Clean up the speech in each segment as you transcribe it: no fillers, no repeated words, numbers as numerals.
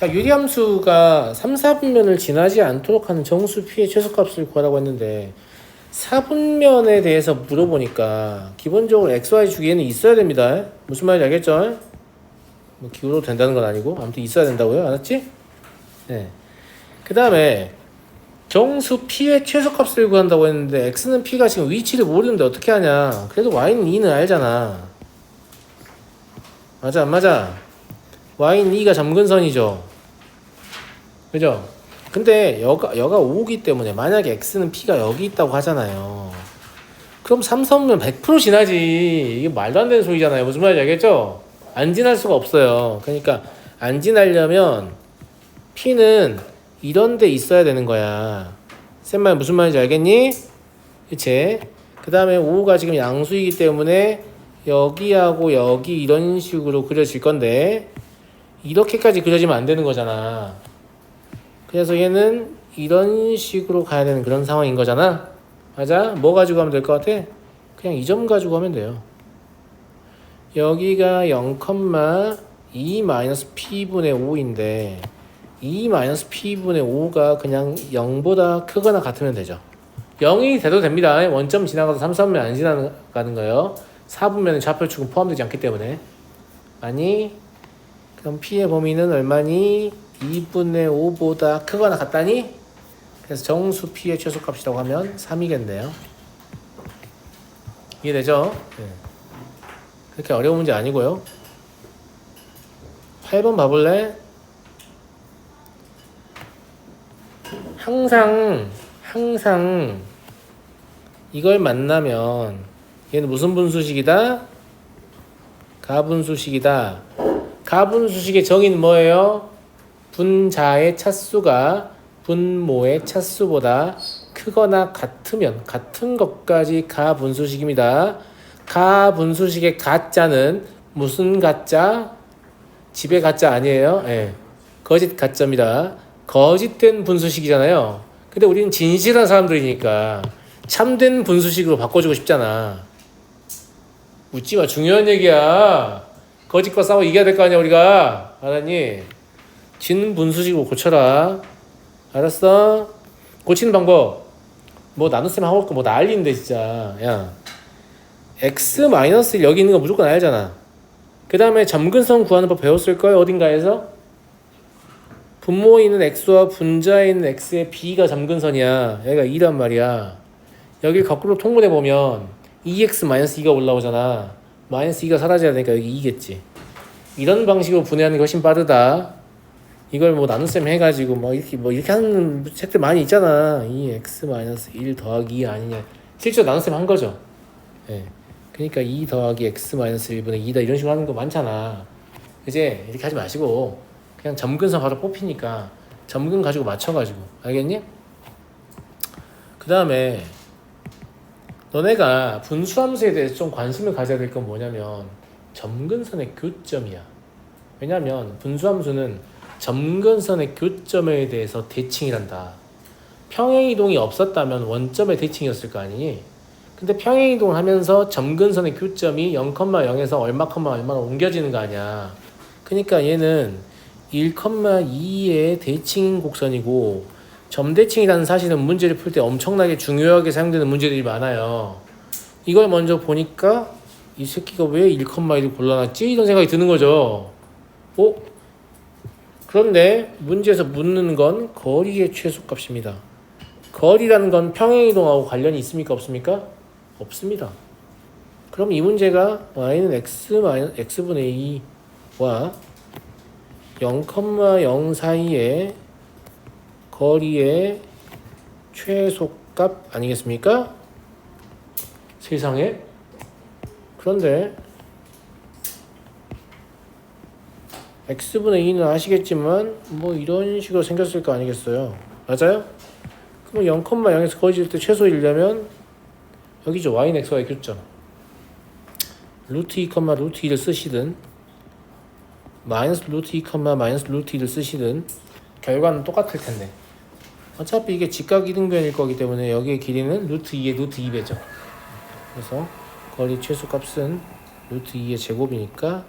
자, 유리함수가 3, 4분면을 지나지 않도록 하는 정수 P의 최소값을 구하라고 했는데 4분면에 대해서 물어보니까 기본적으로 XY 주기에는 있어야 됩니다. 무슨 말인지 알겠죠? 뭐 기울어도 된다는 건 아니고 아무튼 있어야 된다고요. 알았지? 네. 그 다음에 정수 P의 최소값을 구한다고 했는데 X는 P가 지금 위치를 모르는데 어떻게 하냐. 그래도 Y는 2는 알잖아. 맞아 안 맞아? Y는 2가 점근선이죠. 그죠? 근데 여가 5기 때문에 만약에 X는 P가 여기 있다고 하잖아요. 그럼 3선면 100% 지나지. 이게 말도 안 되는 소리잖아요. 무슨 말인지 알겠죠? 안 지날 수가 없어요. 그러니까 안 지나려면 P는 이런 데 있어야 되는 거야. 쌤말 무슨 말인지 알겠니? 그치? 그 다음에 5가 지금 양수이기 때문에 여기하고 여기 이런 식으로 그려질 건데 이렇게까지 그려지면 안 되는 거잖아. 그래서 얘는 이런 식으로 가야 되는 그런 상황인 거잖아. 맞아? 뭐 가지고 하면 될 것 같아? 그냥 이 점 가지고 하면 돼요. 여기가 0,2-p분의 5인데 2-p분의 5가 그냥 0보다 크거나 같으면 되죠. 0이 돼도 됩니다. 원점 지나가서 3, 4분면 안 지나가는 거예요. 4분면은 좌표축은 포함되지 않기 때문에. 아니 그럼 P의 범위는 얼마니? 2분의 5보다 크거나 같다니? 그래서 정수 P의 최소값이라고 하면 3이겠네요. 이해되죠? 네. 그렇게 어려운 문제 아니고요. 8번 봐볼래? 항상 이걸 만나면 얘는 무슨 분수식이다? 가분수식이다. 가분수식의 정의는 뭐예요? 분자의 차수가 분모의 차수보다 크거나 같으면 같은 것까지 가분수식입니다. 가분수식의 가짜는 무슨 가짜? 집의 가짜 아니에요? 네. 거짓 가짜입니다. 거짓된 분수식이잖아요. 근데 우리는 진실한 사람들이니까 참된 분수식으로 바꿔주고 싶잖아. 웃지마. 중요한 얘기야. 거짓과 싸워 이겨야 될 거 아니야 우리가. 알았니? 진 분수식으로 고쳐라. 알았어? 고치는 방법 뭐 나눗셈 하고 있고 뭐 난리인데 진짜. 야 x-1 여기 있는 거 무조건 알잖아. 그 다음에 점근선 구하는 법 배웠을 거예요. 어딘가에서 분모에 있는 x와 분자에 있는 x의 b가 점근선이야. 여기가 2란 말이야. 여길 거꾸로 통분해보면 2x-2가 올라오잖아. -2가 사라져야 되니까 여기 2겠지. 이런 방식으로 분해하는 게 훨씬 빠르다. 이걸 뭐 나눗셈 해가지고 뭐 이렇게 하는 책들 많이 있잖아. 2x-1 더하기 2 아니냐. 실제로 나눗셈 한 거죠. 예. 그러니까 2 더하기 x-1분의 2다 이런 식으로 하는 거 많잖아. 이제 이렇게 하지 마시고 그냥 점근선 바로 뽑히니까 점근 가지고 맞춰가지고. 알겠니? 그 다음에 너네가 분수함수에 대해서 좀 관심을 가져야 될 건 뭐냐면 점근선의 교점이야. 왜냐면 분수함수는 점근선의 교점에 대해서 대칭이란다. 평행이동이 없었다면 원점의 대칭이었을 거 아니니? 근데 평행이동을 하면서 점근선의 교점이 0,0에서 얼마로 옮겨지는 거 아니야. 그러니까 얘는 1,2의 대칭 곡선이고 점대칭이라는 사실은 문제를 풀 때 엄청나게 중요하게 사용되는 문제들이 많아요. 이걸 먼저 보니까 이 새끼가 왜 1,1을 골라놨지? 이런 생각이 드는 거죠. 그런데 문제에서 묻는 건 거리의 최소값입니다. 거리라는 건 평행이동하고 관련이 있습니까? 없습니까? 없습니다. 그럼 이 문제가 y는 x분의 2와 0,0 사이의 거리의 최소값 아니겠습니까? 세상에? 그런데 x분의 2는 아시겠지만 뭐 이런 식으로 생겼을 거 아니겠어요? 맞아요? 그럼 0,0에서 거리질 때 최소이려면 여기죠. y는 x와의 교점 루트 2, 루트 2를 쓰시든 마이너스 루트 2, 마이너스 루트 2를 쓰시든 결과는 똑같을 텐데 어차피 이게 직각 이등변일 거기 때문에 여기의 길이는 루트 2의 루트 2배죠. 그래서 거리 최소값은 루트 2의 제곱이니까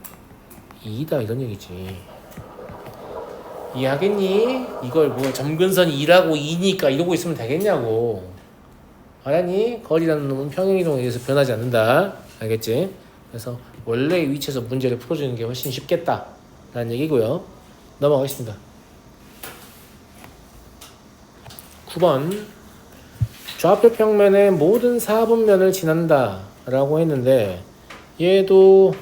2다 이런 얘기지. 이해하겠니? 이걸 뭐 점근선이 2라고 2니까 이러고 있으면 되겠냐고. 알았니? 거리라는 놈은 평행이동에 의해서 변하지 않는다. 알겠지? 그래서 원래의 위치에서 문제를 풀어주는 게 훨씬 쉽겠다 라는 얘기고요. 넘어가겠습니다. 9번 좌표 평면의 모든 4분면을 지난다 라고 했는데 얘도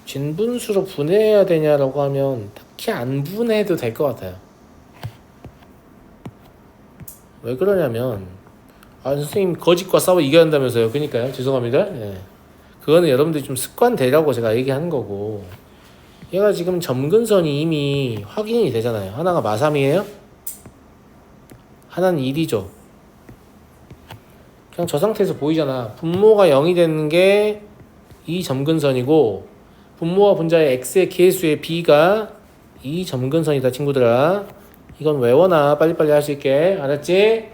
진분수로 분해해야 되냐라고 하면 딱히 안 분해해도 될 것 같아요. 왜 그러냐면 선생님 거짓과 싸워 이겨야 한다면서요. 그러니까요. 죄송합니다. 예. 그거는 여러분들이 좀 습관 되라고 제가 얘기하는 거고, 얘가 지금 점근선이 이미 확인이 되잖아요. 하나가 마3이에요 하나는 1이죠. 그냥 저 상태에서 보이잖아. 분모가 0이 되는 게 이 점근선이고 분모와 분자의 x의 계수의 b가 이 점근선이다 친구들아. 이건 외워놔. 빨리빨리 할 수 있게. 알았지?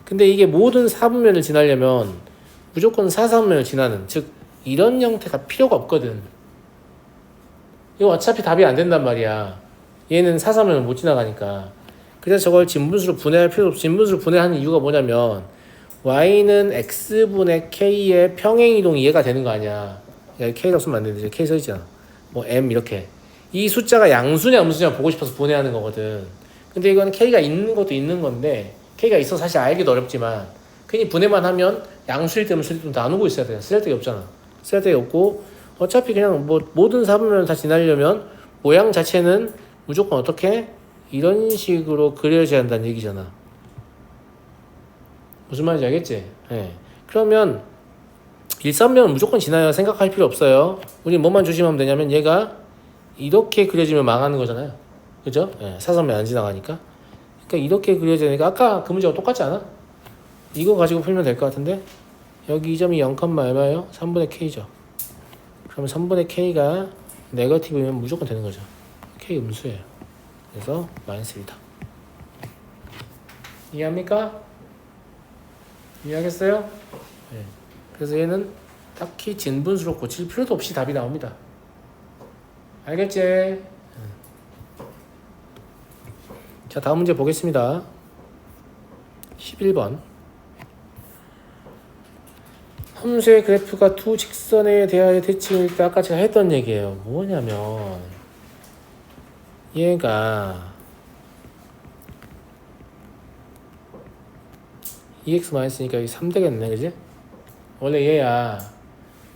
근데 이게 모든 4분면을 지나려면 무조건 4,3면을 지나는, 즉 이런 형태가 필요가 없거든. 이거 어차피 답이 안 된단 말이야. 얘는 4,3면을 못 지나가니까. 그래서 저걸 진분수로 분해할 필요 없어. 진분수로 분해하는 이유가 뭐냐면 y는 x분의 k의 평행이동 이해가 되는 거 아니야. k라고 쓰면 안 되는데 k 써있잖아. 뭐 m 이렇게. 이 숫자가 양수냐 음수냐 보고 싶어서 분해하는 거거든. 근데 이건 k가 있는 것도 있는 건데 k가 있어서 사실 알기도 어렵지만 괜히 분해만 하면 양수일 때 음수일 때 나누고 있어야 돼. 쓸데가 없잖아. 쓸데가 없고 어차피 그냥 뭐 모든 4분면을 다 지나려면 모양 자체는 무조건 어떻게 이런 식으로 그려져야 한다는 얘기잖아. 무슨 말인지 알겠지? 네. 그러면 1,3면은 무조건 지나야 생각할 필요 없어요. 우리 뭐만 조심하면 되냐면 얘가 이렇게 그려지면 망하는 거잖아요. 그죠? 네. 4,3면 안 지나가니까. 그러니까 이렇게 그려지니까 아까 그 문제가 똑같지 않아? 이거 가지고 풀면 될 것 같은데 여기 이 점이 0, 얼마예요? 3분의 k죠. 그러면 3분의 k가 네거티브면 무조건 되는 거죠. k 음수예요. 그래서 마이너스 1이다. 이해합니까? 이해하겠어요? 네. 그래서 얘는 딱히 진분수로 고칠 필요도 없이 답이 나옵니다. 알겠지? 자, 다음 문제 보겠습니다. 11번. 함수의 그래프가 두 직선에 대하여 대칭일 때 아까 제가 했던 얘기예요. 뭐냐면 얘가 2x-니까 여기 3 되겠네, 그지? 원래 얘야.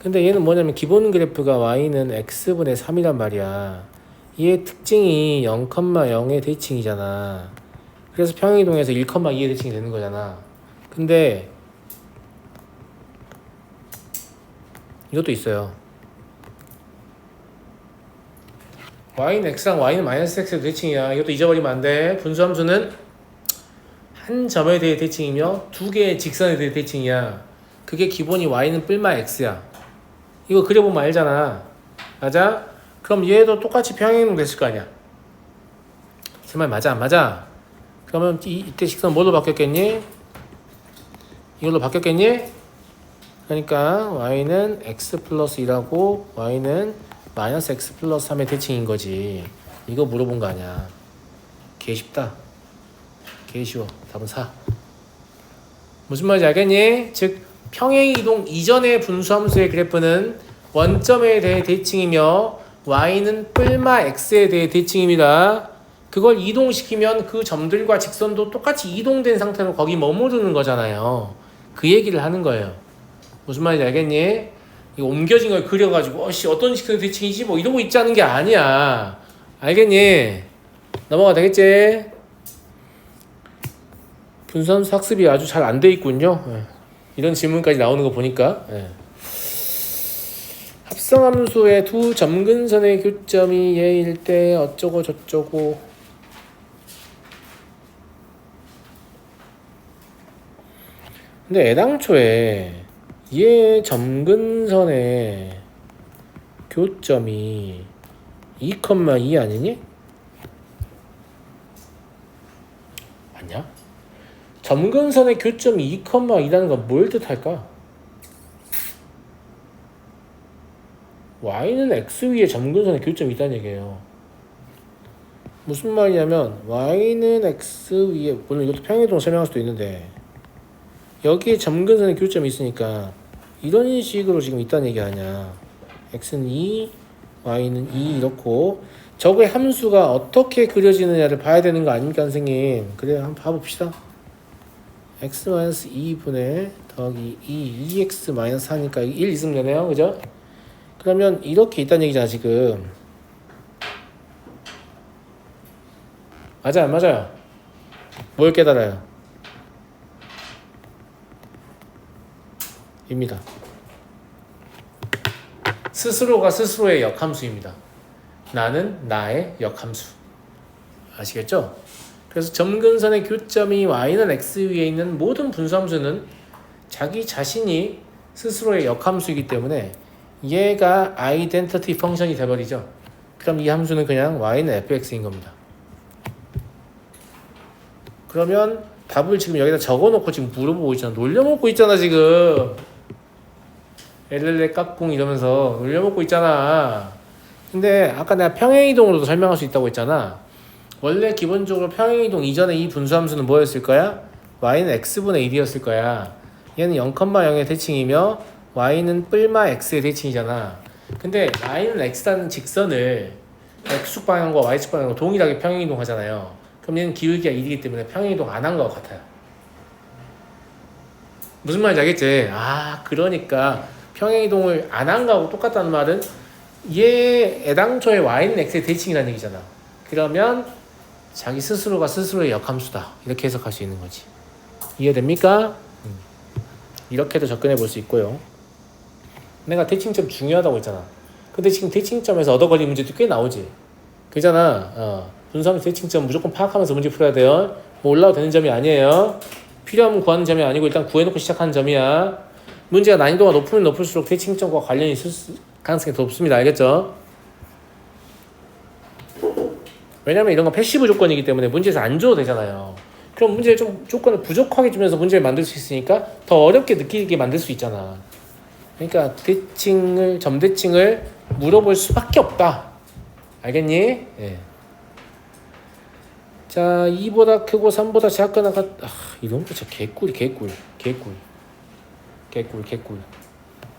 근데 얘는 뭐냐면 기본 그래프가 y는 x분의 3이란 말이야. 얘의 특징이 0,0의 대칭이잖아. 그래서 평행이동에서 1,2의 대칭이 되는 거잖아. 근데 이것도 있어요. y는 x랑 y는 마이너스 x의 대칭이야. 이것도 잊어버리면 안 돼. 분수함수는 한 점에 대해 대칭이며 두 개의 직선에 대해 대칭이야. 그게 기본이 y는 뿔마 x야. 이거 그려보면 알잖아. 맞아? 그럼 얘도 똑같이 평행이동 됐을 거 아니야. 제 말 맞아 안 맞아? 그러면 이때 직선 뭘로 바뀌었겠니? 이걸로 바뀌었겠니? 그러니까 y는 x 플러스 2라고 y는 마이너스 x 플러스 3의 대칭인 거지. 이거 물어본 거 아니야. 개 쉽다. 개 쉬워. 답은 4. 무슨 말인지 알겠니? 즉 평행이동 이전의 분수함수의 그래프는 원점에 대해 대칭이며 y는 뿔마 x에 대해 대칭입니다. 그걸 이동시키면 그 점들과 직선도 똑같이 이동된 상태로 거기 머무르는 거잖아요. 그 얘기를 하는 거예요. 무슨 말인지 알겠니? 이거 옮겨진 걸 그려가지고 어떤 직선의 대칭이지 뭐 이러고 있자는 게 아니야. 알겠니? 넘어가 되겠지? 분수함수 학습이 아주 잘 안 돼 있군요. 이런 질문까지 나오는 거 보니까. 합성함수의 두 점근선의 교점이 얘일 때 어쩌고 저쩌고. 근데 애당초에 얘 점근선의 교점이 2,2 아니니? 맞냐? 점근선의 교점이 2,2라는 건 뭘 뜻할까? y는 x 위에 점근선의 교점이 있다는 얘기예요. 무슨 말이냐면 y는 x 위에, 물론 이것도 평행이동을 설명할 수도 있는데 여기에 점근선의 교점이 있으니까 이런 식으로 지금 있다는 얘기 아니야. x는 2, y는 2 이렇고 저거의 함수가 어떻게 그려지느냐를 봐야 되는 거 아닙니까 선생님? 그래 한번 봐봅시다. x-2분의 더하기 2x-4니까 1 있으면 되네요. 그죠? 그러면 이렇게 있다는 얘기잖아 지금. 맞아요 안 맞아요? 뭘 깨달아요? 입니다. 스스로가 스스로의 역함수입니다. 나는 나의 역함수. 아시겠죠? 그래서 점근선의 교점이 y는 x 위에 있는 모든 분수함수는 자기 자신이 스스로의 역함수이기 때문에 얘가 아이덴티티 펑션이 돼버리죠. 그럼 이 함수는 그냥 y는 fx인 겁니다. 그러면 답을 지금 여기다 적어놓고 지금 물어보고 있잖아. 놀려먹고 있잖아 지금. 엘렐레 깍꿍 이러면서 놀려먹고 있잖아. 근데 아까 내가 평행이동으로도 설명할 수 있다고 했잖아. 원래 기본적으로 평행이동 이전에 이 분수함수는 뭐였을 거야? y는 x분의 1이었을 거야. 얘는 0,0의 대칭이며 y는 뿔마 x의 대칭이잖아. 근데 y는 x라는 직선을 x축 방향과 y축 방향으로 동일하게 평행이동 하잖아요. 그럼 얘는 기울기가 1이기 때문에 평행이동 안 한 것 같아요. 무슨 말인지 알겠지? 아 그러니까 평행이동을 안 한 거하고 똑같다는 말은 얘 애당초에 y는 x의 대칭이라는 얘기잖아. 그러면 자기 스스로가 스스로의 역함수다 이렇게 해석할 수 있는 거지. 이해됩니까? 이렇게도 접근해 볼 수 있고요. 내가 대칭점 중요하다고 했잖아. 근데 지금 대칭점에서 얻어 걸린 문제도 꽤 나오지. 그잖아. 분수함수 대칭점 무조건 파악하면서 문제 풀어야 돼요. 뭐 올라도 되는 점이 아니에요. 필요하면 구하는 점이 아니고 일단 구해놓고 시작하는 점이야. 문제가 난이도가 높으면 높을수록 대칭점과 관련이 있을 가능성이 더 높습니다. 알겠죠? 왜냐면 이런 건 패시브 조건이기 때문에 문제에서 안 줘도 되잖아요. 그럼 문제를 좀 조건을 부족하게 주면서 문제를 만들 수 있으니까 더 어렵게 느끼게 만들 수 있잖아. 그러니까 대칭을 점대칭을 물어볼 수밖에 없다. 알겠니? 예. 자, 2보다 크고 3보다 작거나 이런 거 진짜 개꿀.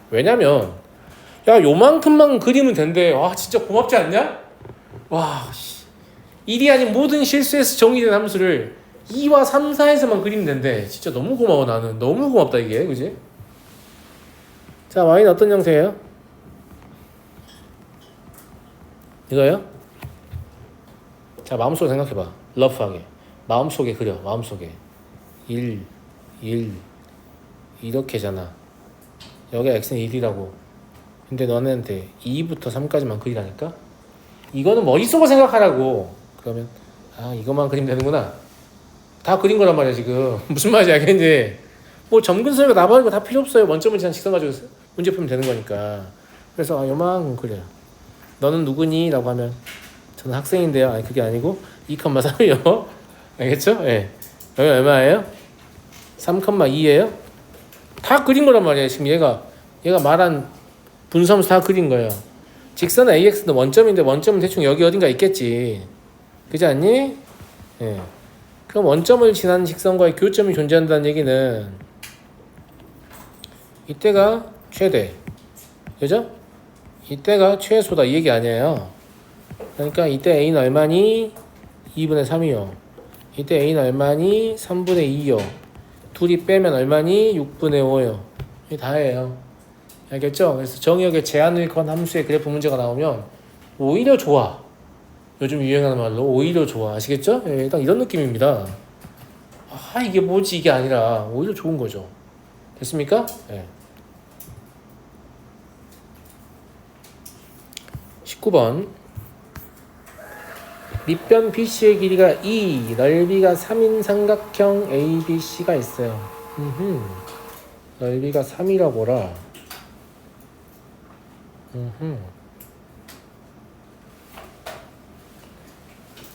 왜냐면 야 요만큼만 그리면 된대. 와 진짜 고맙지 않냐? 와 씨. 1이 아닌 모든 실수에서 정의된 함수를 2와 3, 4에서만 그리면 된대. 진짜 너무 고마워. 나는 너무 고맙다 이게. 그지? 자 y는 어떤 형태예요? 이거요? 자 마음속으로 생각해봐. 러프하게 마음속에 그려. 마음속에 1 이렇게잖아. 여기가 x는 1이라고. 근데 너네한테 2부터 3까지만 그리라니까? 이거는 머릿속으로 생각하라고. 그러면 이것만 그리면 되는구나. 다 그린 거란 말이야 지금. 무슨 말인지 알겠니? 뭐 점근선이가 나발이고 다 필요 없어요. 원점을 지난 직선 가지고 문제 풀면 되는 거니까. 그래서 요만큼 그려. 너는 누구니? 라고 하면 저는 학생인데요. 아니 그게 아니고 2,3이요. 알겠죠? 예. 여기 얼마예요? 3,2예요? 다 그린 거란 말이야. 지금 얘가 말한 분수함수 다 그린 거예요. 직선 AX는 원점인데 원점은 대충 여기 어딘가 있겠지. 그렇지 않니? 예. 그럼 원점을 지나는 직선과의 교점이 존재한다는 얘기는 이때가 최대. 그죠? 이때가 최소다 이 얘기 아니에요. 그러니까 이때 A는 얼마니? 2분의 3이요. 이때 A는 얼마니? 3분의 2요. 둘이 빼면 얼마니? 6분의 5요. 이게 다예요. 알겠죠? 그래서 정의역에 제한을 건 함수의 그래프 문제가 나오면 오히려 좋아. 요즘 유행하는 말로 오히려 좋아. 아시겠죠? 예, 딱 이런 느낌입니다. 이게 뭐지? 이게 아니라 오히려 좋은 거죠. 됐습니까? 예. 19번 밑변 BC의 길이가 2, 넓이가 3인 삼각형 ABC가 있어요. 넓이가 3이라고라.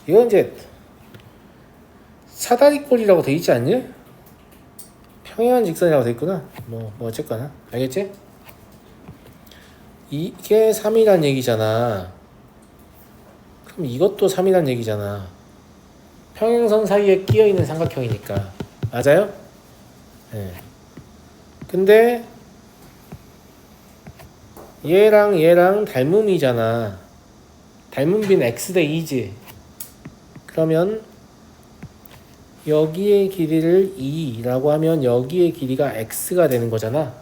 이건 이제 사다리꼴이라고 돼 있지 않니? 평행한 직선이라고 돼 있구나. 뭐 어쨌거나 알겠지? 이게 3이란 얘기잖아. 그럼 이것도 3이란 얘기잖아. 평행선 사이에 끼어있는 삼각형이니까. 맞아요? 네. 근데 얘랑 닮음이잖아. 닮은 비는 x 대 2지. 그러면 여기의 길이를 2라고 하면 여기의 길이가 x가 되는 거잖아.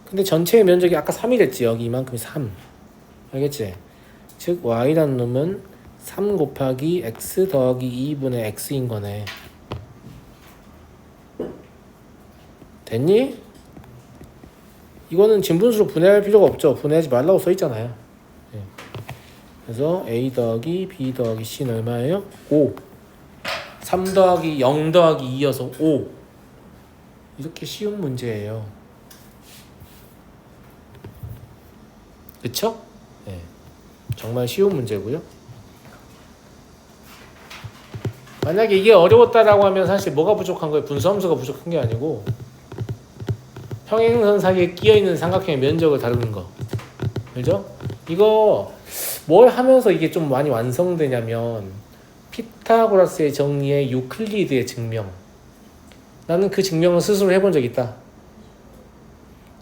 근데 전체의 면적이 아까 3이랬지. 여기 이만큼이 3. 알겠지? 즉 y라는 놈은 3 곱하기 x 더하기 2분의 x인 거네. 됐니? 이거는 진분수로 분해할 필요가 없죠. 분해하지 말라고 써있잖아요. 네. 그래서 a 더하기 b 더하기 c는 얼마예요? 5. 3 더하기 0 더하기 2여서 5. 이렇게 쉬운 문제예요. 그쵸? 네. 정말 쉬운 문제고요. 만약에 이게 어려웠다라고 하면 사실 뭐가 부족한 거예요? 분수함수가 부족한 게 아니고 평행선 사이에 끼어있는 삼각형의 면적을 다루는 거. 그죠? 이거 뭘 하면서 이게 좀 많이 완성되냐면 피타고라스의 정리의 유클리드의 증명. 나는 그 증명을 스스로 해본 적 있다.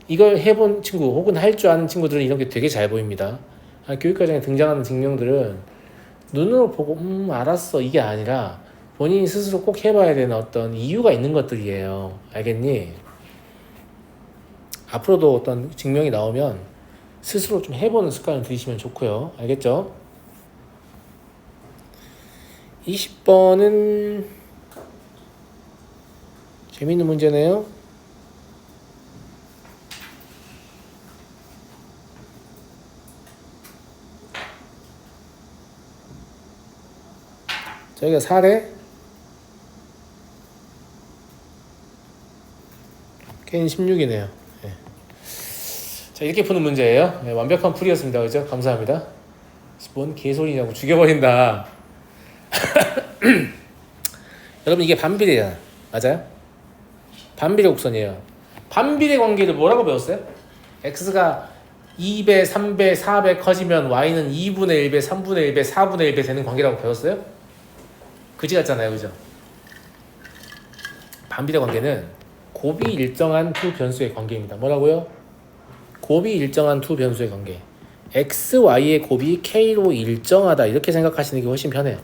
이걸 해본 친구 혹은 할 줄 아는 친구들은 이런 게 되게 잘 보입니다. 교육과정에 등장하는 증명들은 눈으로 보고 알았어 이게 아니라 본인이 스스로 꼭 해봐야 되는 어떤 이유가 있는 것들이에요. 알겠니? 앞으로도 어떤 증명이 나오면 스스로 좀 해보는 습관을 들이시면 좋고요. 알겠죠? 20번은 재밌는 문제네요. 저희가 사례 K는 16이네요. 네. 자, 이렇게 푸는 문제예요. 네, 완벽한 풀이였습니다. 그죠? 감사합니다. 뭔 개소리냐고 죽여버린다. 여러분 이게 반비례잖아. 맞아요? 반비례 곡선이에요. 반비례 관계를 뭐라고 배웠어요? x가 2배, 3배, 4배 커지면 y는 2분의 1배, 3분의 1배, 4분의 1배 되는 관계라고 배웠어요? 그지 같잖아요. 그죠? 반비례 관계는 곱이 일정한 두 변수의 관계입니다. 뭐라고요? 곱이 일정한 두 변수의 관계. x, y의 곱이 k로 일정하다. 이렇게 생각하시는 게 훨씬 편해요.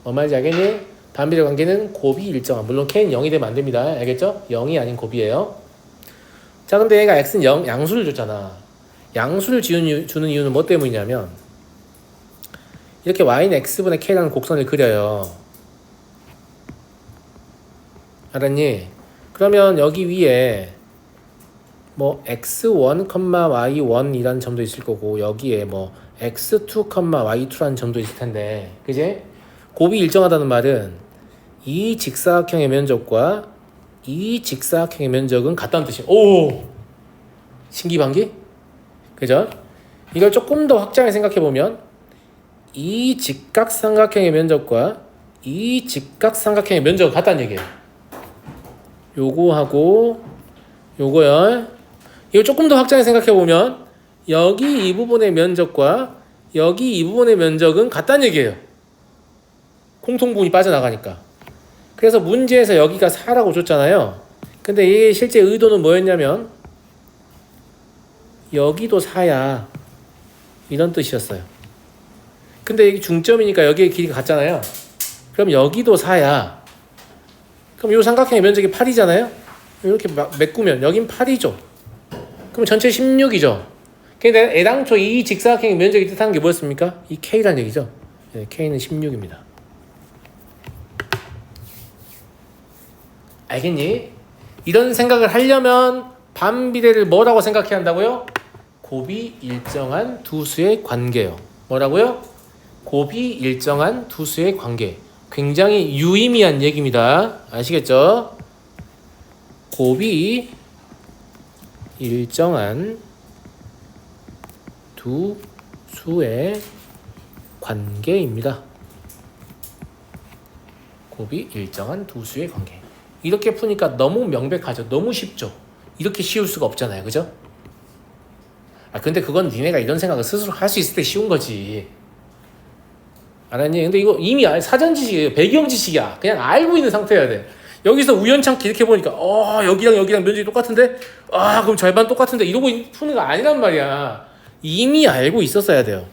뭔 말인지 알겠니? 반비례 관계는 곱이 일정한. 물론 k는 0이 되면 안 됩니다. 알겠죠? 0이 아닌 곱이에요. 자, 근데 얘가 x는 0, 양수를 줬잖아. 양수를 주는 이유는 뭐 때문이냐면 이렇게 y는 x분의 k라는 곡선을 그려요. 알았니? 그러면 여기 위에 뭐 x1, y1이라는 점도 있을 거고 여기에 뭐 x2, y2라는 점도 있을 텐데 그지? 곱이 일정하다는 말은 이 직사각형의 면적과 이 직사각형의 면적은 같다는 뜻이에요. 오! 신기반기? 그죠? 이걸 조금 더 확장해 생각해보면 이 직각삼각형의 면적과 이 직각삼각형의 면적은 같다는 얘기예요. 요거하고 요거요. 이거 조금 더 확장해 생각해보면 여기 이 부분의 면적과 여기 이 부분의 면적은 같다는 얘기예요. 공통분이 빠져나가니까. 그래서 문제에서 여기가 4라고 줬잖아요. 근데 이게 실제 의도는 뭐였냐면 여기도 4야. 이런 뜻이었어요. 근데 여기 중점이니까 여기의 길이가 같잖아요. 그럼 여기도 4야. 그럼 이 삼각형의 면적이 8이잖아요. 이렇게 메꾸면 여긴 8이죠. 그럼 전체 16이죠. 근데 애당초 이 직사각형의 면적이 뜻하는 게 뭐였습니까? 이 K란 얘기죠. 네, K는 16입니다. 알겠니? 이런 생각을 하려면 반비례를 뭐라고 생각해야 한다고요? 곱이 일정한 두 수의 관계요. 뭐라고요? 곱이 일정한 두 수의 관계. 굉장히 유의미한 얘기입니다. 아시겠죠? 곱이 일정한 두 수의 관계입니다. 곱이 일정한 두 수의 관계. 이렇게 푸니까 너무 명백하죠. 너무 쉽죠. 이렇게 쉬울 수가 없잖아요. 그죠? 아 근데 그건 니네가 이런 생각을 스스로 할 수 있을 때 쉬운 거지. 알았니? 근데 이거 이미 사전 지식이에요. 배경 지식이야. 그냥 알고 있는 상태여야 돼. 여기서 우연찮게 이렇게 보니까 여기랑 여기랑 면적이 똑같은데 그럼 절반 똑같은데 이러고 푸는 거 아니란 말이야. 이미 알고 있었어야 돼요.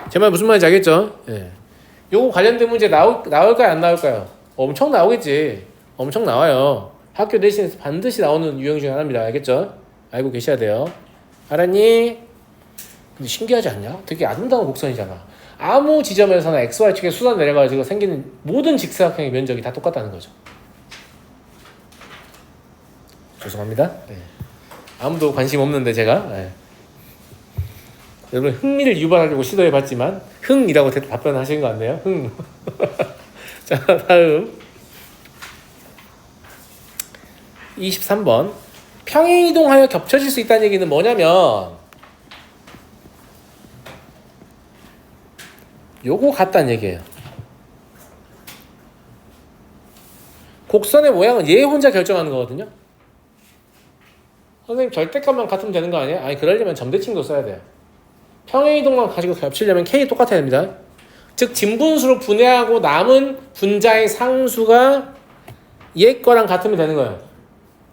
제 말 무슨 말인지 알겠죠? 예. 요거 관련된 문제 나올까요 안 나올까요? 엄청 나오겠지. 엄청 나와요. 학교 내신에서 반드시 나오는 유형 중에 하나입니다. 알겠죠? 알고 계셔야 돼요. 알았니? 근데 신기하지 않냐? 되게 아름다운 곡선이잖아. 아무 지점에서나 XY축에 수단 내려가지고 생기는 모든 직사각형의 면적이 다 똑같다는 거죠. 죄송합니다. 네. 아무도 관심 없는데 제가 여러분 흥미를 유발하려고 시도해봤지만 흥이라고 답변하신 것 같네요. 흥. 자 다음 23번 평행이동하여 겹쳐질 수 있다는 얘기는 뭐냐면 요거 같다는 얘기예요. 곡선의 모양은 얘 혼자 결정하는 거거든요. 선생님 절대값만 같으면 되는 거 아니에요? 아니 그러려면 점대칭도 써야 돼요. 평행이동만 가지고 겹치려면 K 똑같아야 됩니다. 즉 진분수로 분해하고 남은 분자의 상수가 얘 거랑 같으면 되는 거예요.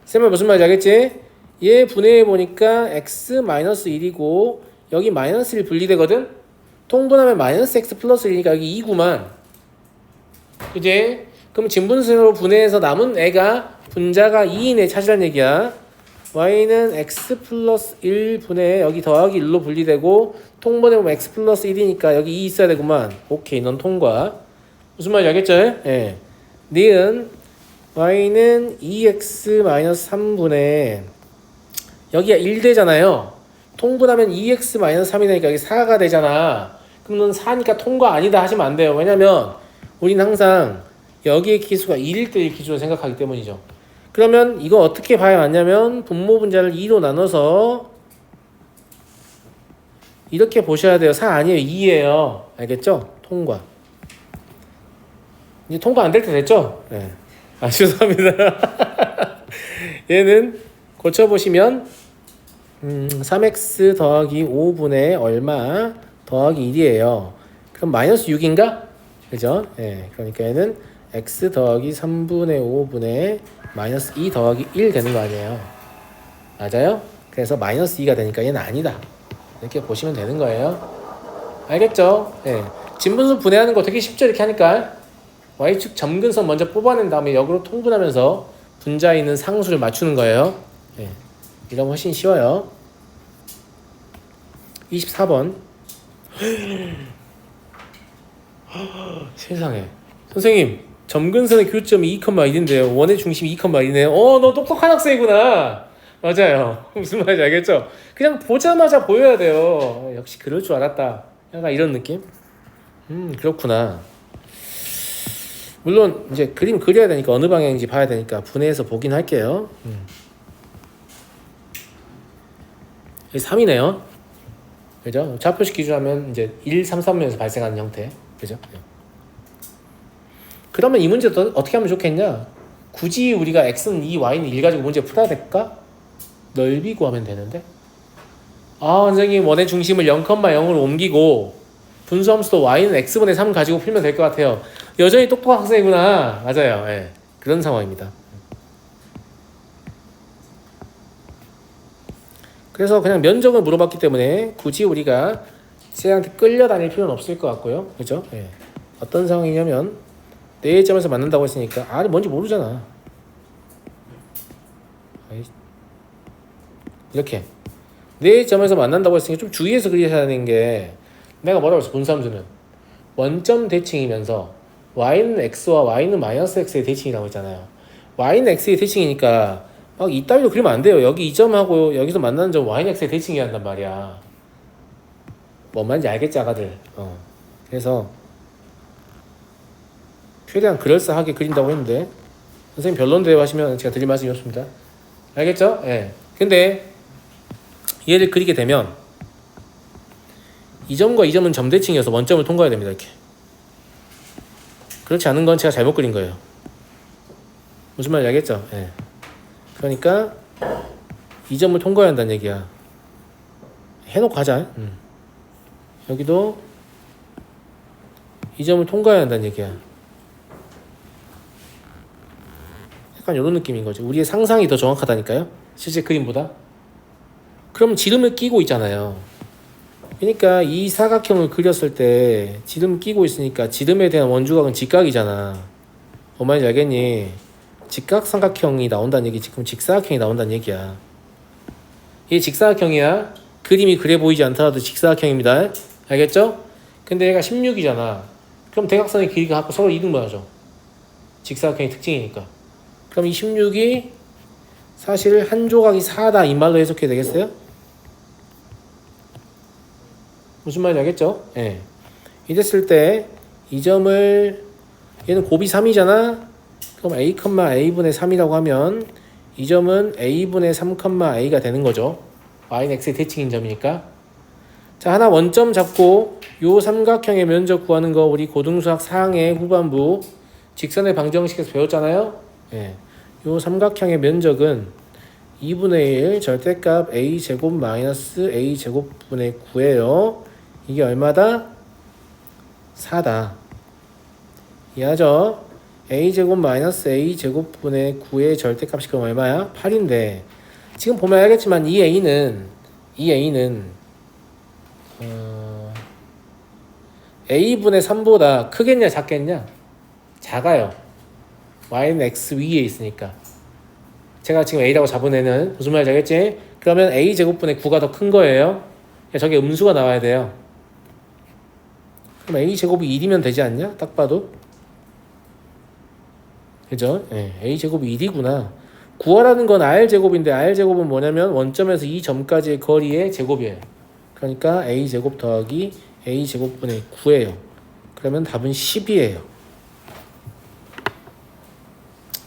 쌤은 무슨 말인지 알겠지? 얘 분해해 보니까 x-1이고 여기 -1 분리되거든? 통분하면 -x 플러스 1이니까 여기 2구만. 그지? 그럼 진분수로 분해해서 남은 애가 분자가 2인 애 찾으란 얘기야. y는 x 플러스 1 분해 여기 더하기 1로 분리되고 통분해보면 x 플러스 1이니까 여기 2 있어야 되구만. 오케이 넌 통과. 무슨 말인지 알겠죠? 예. 니은 y는 2x-3분의 여기가 1 되잖아요. 통분하면 2x-3이 되니까 여기 4가 되잖아. 그럼 넌 4니까 통과 아니다 하시면 안 돼요. 왜냐면 우리는 항상 여기의 기수가 1일 때의 기준으로 생각하기 때문이죠. 그러면 이거 어떻게 봐야 맞냐면 분모 분자를 2로 나눠서 이렇게 보셔야 돼요. 4 아니에요. 2예요. 알겠죠? 통과. 이제 통과 안 될 때 됐죠? 네. 죄송합니다. 얘는 고쳐보시면 3x 더하기 5분의 얼마 더하기 1이에요. 그럼 -6인가? 그죠? 네. 그러니까 얘는 x 더하기 3분의 5분의 -2 더하기 1 되는 거 아니에요. 맞아요? 그래서 -2가 되니까 얘는 아니다. 이렇게 보시면 되는 거예요. 알겠죠? 네. 진분수 분해하는 거 되게 쉽죠? 이렇게 하니까 y축 점근선 먼저 뽑아낸 다음에 역으로 통분하면서 분자에 있는 상수를 맞추는 거예요. 네. 이러면 훨씬 쉬워요. 24번 세상에 선생님 점근선의 교점이 2,1인데요. 원의 중심이 2,1이네요. 너 똑똑한 학생이구나. 맞아요. 무슨 말인지 알겠죠? 그냥 보자마자 보여야 돼요. 역시 그럴 줄 알았다. 약간 이런 느낌? 그렇구나. 물론 이제 그림 그려야 되니까 어느 방향인지 봐야 되니까 분해해서 보긴 할게요. 3이네요. 그죠? 좌표식 기준하면 이제 1, 3, 3면에서 발생하는 형태. 그죠? 그러면 이 문제도 어떻게 하면 좋겠냐? 굳이 우리가 x는 2, y는 1 가지고 문제 풀어야 될까? 넓이 구하면 되는데. 선생님 원의 중심을 0,0으로 옮기고 분수함수도 y는 x분의 3 가지고 풀면 될 것 같아요. 여전히 똑똑한 학생이구나. 맞아요. 예. 그런 상황입니다. 그래서 그냥 면적을 물어봤기 때문에 굳이 우리가 쟤한테 끌려다닐 필요는 없을 것 같고요. 그죠? 예. 어떤 상황이냐면 네 점에서 만난다고 했으니까 아니 뭔지 모르잖아. 이렇게 네 점에서 만난다고 했으니까 좀 주의해서 그리셔야 하는 게 내가 뭐라고 했어? 분수함수는 원점 대칭이면서 y는 x와 y는 -x의 대칭이라고 했잖아요. y는 x의 대칭이니까 막 이따위로 그리면 안 돼요. 여기 이 점하고 여기서 만나는 점 y는 x의 대칭이야 한단 말이야. 뭔 말인지 알겠지 아가들? 그래서 최대한 그럴싸하게 그린다고 했는데 선생님 변론대회 하시면 제가 드릴 말씀이 없습니다. 알겠죠? 예. 근데 얘를 그리게 되면 이 점과 이 점은 점대칭이어서 원점을 통과해야 됩니다. 이렇게. 그렇지 않은 건 제가 잘못 그린 거예요. 무슨 말인지 알겠죠? 예. 그러니까 이 점을 통과해야 한다는 얘기야. 해놓고 하자. 여기도 이 점을 통과해야 한다는 얘기야. 약간 이런 느낌인 거죠. 우리의 상상이 더 정확하다니까요. 실제 그림보다. 그럼 지름을 끼고 있잖아요. 그러니까 이 사각형을 그렸을 때 지름 끼고 있으니까 지름에 대한 원주각은 직각이잖아. 뭔 말인지 알겠니? 직각삼각형이 나온다는 얘기, 지금 직사각형이 나온다는 얘기야. 이게 직사각형이야. 그림이 그래 보이지 않더라도 직사각형입니다. 알겠죠? 근데 얘가 16이잖아. 그럼 대각선의 길이가 갖고 서로 이등분하죠. 직사각형의 특징이니까. 그럼 이 16이 사실 한 조각이 4다 이 말로 해석해야 되겠어요? 무슨 말인지 알겠죠? 예. 이랬을 때 이 점을 얘는 곱이 3이잖아. 그럼 a, a분의 3이라고 하면 이 점은 a분의 3, a가 되는 거죠. y는 x의 대칭인 점이니까. 자, 하나 원점 잡고 요 삼각형의 면적 구하는 거 우리 고등수학 4항의 후반부 직선의 방정식에서 배웠잖아요. 예. 요 삼각형의 면적은 2분의 1 절대값 a제곱 마이너스 a제곱분의 9예요. 이게 얼마다? 4다. 이해하죠? a제곱 마이너스 a제곱분의 9의 절대값이 그럼 얼마야? 8인데 지금 보면 알겠지만 이 a는 a분의 3보다 크겠냐 작겠냐? 작아요. y는 x 위에 있으니까. 제가 지금 a라고 잡은 애는 무슨 말인지 알겠지? 그러면 a제곱분의 9가 더 큰 거예요. 저게 음수가 나와야 돼요. 그럼 a제곱이 1이면 되지 않냐? 딱 봐도. 그죠? 네, a제곱이 1이구나. 구하라는 건 r제곱인데 r제곱은 뭐냐면 원점에서 이 점까지의 거리의 제곱이에요. 그러니까 a제곱 더하기 a제곱분의 9예요. 그러면 답은 10이에요.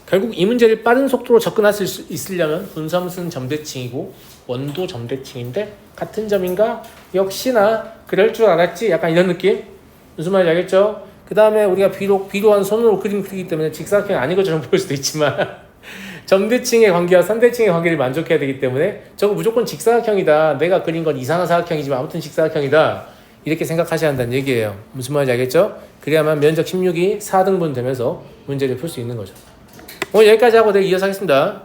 결국 이 문제를 빠른 속도로 접근할 수 있으려면 분수함수는 점대칭이고 원도 점대칭인데 같은 점인가? 역시나 그럴 줄 알았지? 약간 이런 느낌? 무슨 말인지 알겠죠? 그 다음에 우리가 비록 한 손으로 그림 그리기 때문에 직사각형이 아닌 것처럼 보일 수도 있지만 점대칭의 관계와 선대칭의 관계를 만족해야 되기 때문에 저거 무조건 직사각형이다. 내가 그린 건 이상한 사각형이지만 아무튼 직사각형이다. 이렇게 생각하셔야 한다는 얘기예요. 무슨 말인지 알겠죠? 그래야만 면적 16이 4등분 되면서 문제를 풀 수 있는 거죠. 오늘 여기까지 하고 내일 이어서 하겠습니다.